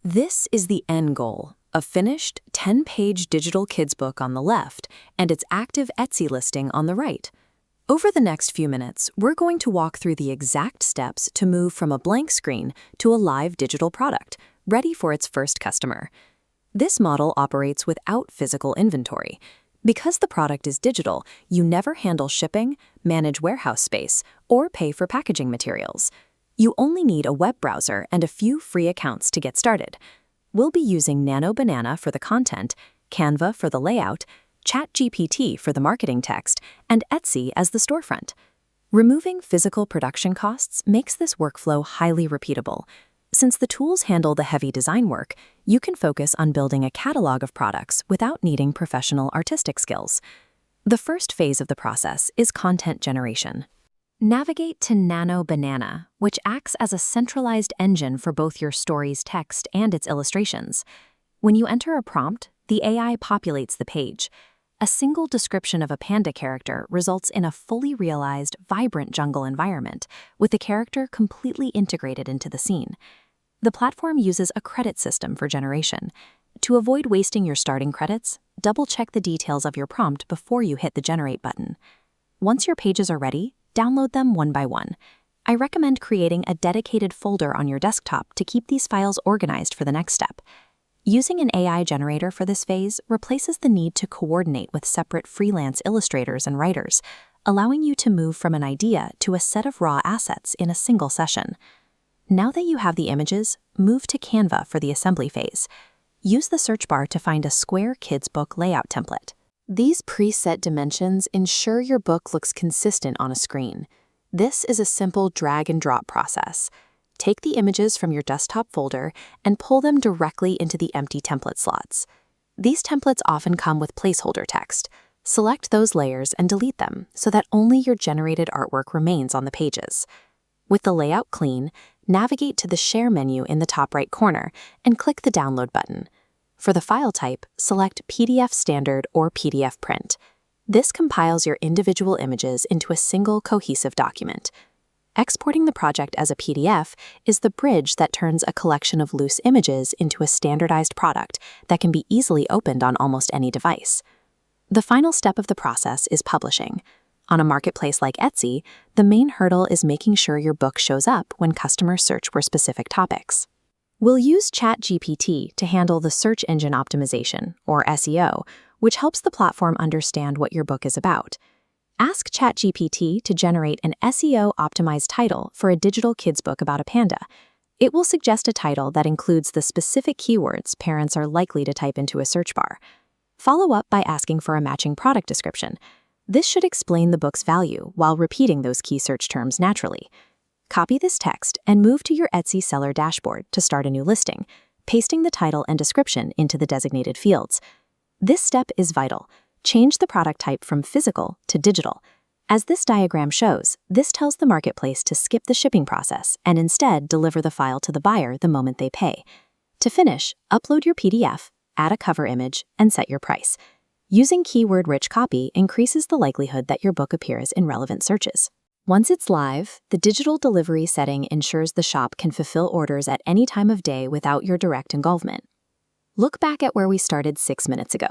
This is the end goal, a finished 10-page digital kids book on the left and its active Etsy listing on the right. Over the next few minutes, we're going to walk through the exact steps to move from a blank screen to a live digital product, ready for its first customer. This model operates without physical inventory. Because the product is digital, you never handle shipping, manage warehouse space, or pay for packaging materials. You only need a web browser and a few free accounts to get started. We'll be using Nano for the content, Canva for the layout, ChatGPT for the marketing text, and Etsy as the storefront. Removing physical production costs makes this workflow highly repeatable. Since the tools handle the heavy design work, you can focus on building a catalog of products without needing professional artistic skills. The first phase of the process is content generation. Navigate to Nano, which acts as a centralized engine for both your story's text and its illustrations. When you enter a prompt, the AI populates the page. A single description of a panda character results in a fully realized, vibrant jungle environment, with the character completely integrated into the scene. The platform uses a credit system for generation. To avoid wasting your starting credits, double-check the details of your prompt before you hit the Generate button. Once your pages are ready, download them one by one. I recommend creating a dedicated folder on your desktop to keep these files organized for the next step. Using an AI generator for this phase replaces the need to coordinate with separate freelance illustrators and writers, allowing you to move from an idea to a set of raw assets in a single session. Now that you have the images, move to Canva for the assembly phase. Use the search bar to find a square kids book layout template. These preset dimensions ensure your book looks consistent on a screen. This is a simple drag and drop process. Take the images from your desktop folder and pull them directly into the empty template slots. These templates often come with placeholder text. Select those layers and delete them so that only your generated artwork remains on the pages. With the layout clean, navigate to the Share menu in the top right corner and click the Download button. For the file type, select PDF Standard or PDF Print. This compiles your individual images into a single cohesive document. Exporting the project as a PDF is the bridge that turns a collection of loose images into a standardized product that can be easily opened on almost any device. The final step of the process is publishing. On a marketplace like Etsy, the main hurdle is making sure your book shows up when customers search for specific topics. We'll use ChatGPT to handle the search engine optimization, or SEO, which helps the platform understand what your book is about. Ask ChatGPT to generate an SEO-optimized title for a digital kids book about a panda. It will suggest a title that includes the specific keywords parents are likely to type into a search bar. Follow up by asking for a matching product description. This should explain the book's value while repeating those key search terms naturally. Copy this text and move to your Etsy seller dashboard to start a new listing, pasting the title and description into the designated fields. This step is vital. Change the product type from physical to digital. As this diagram shows, this tells the marketplace to skip the shipping process and instead deliver the file to the buyer the moment they pay. To finish, upload your PDF, add a cover image, and set your price. Using keyword-rich copy increases the likelihood that your book appears in relevant searches. Once it's live, the digital delivery setting ensures the shop can fulfill orders at any time of day without your direct involvement. Look back at where we started 6 minutes ago.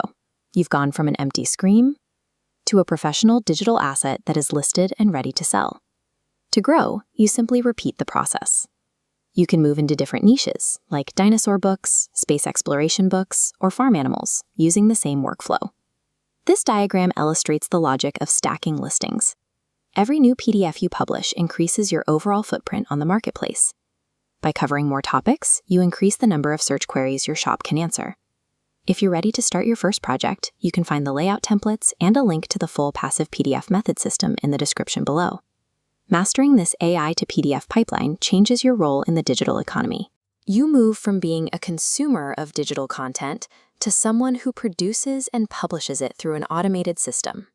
You've gone from an empty screen to a professional digital asset that is listed and ready to sell. To grow, you simply repeat the process. You can move into different niches, like dinosaur books, space exploration books, or farm animals, using the same workflow. This diagram illustrates the logic of stacking listings. Every new PDF you publish increases your overall footprint on the marketplace. By covering more topics, you increase the number of search queries your shop can answer. If you're ready to start your first project, you can find the layout templates and a link to the full passive PDF method system in the description below. Mastering this AI to PDF pipeline changes your role in the digital economy. You move from being a consumer of digital content to someone who produces and publishes it through an automated system.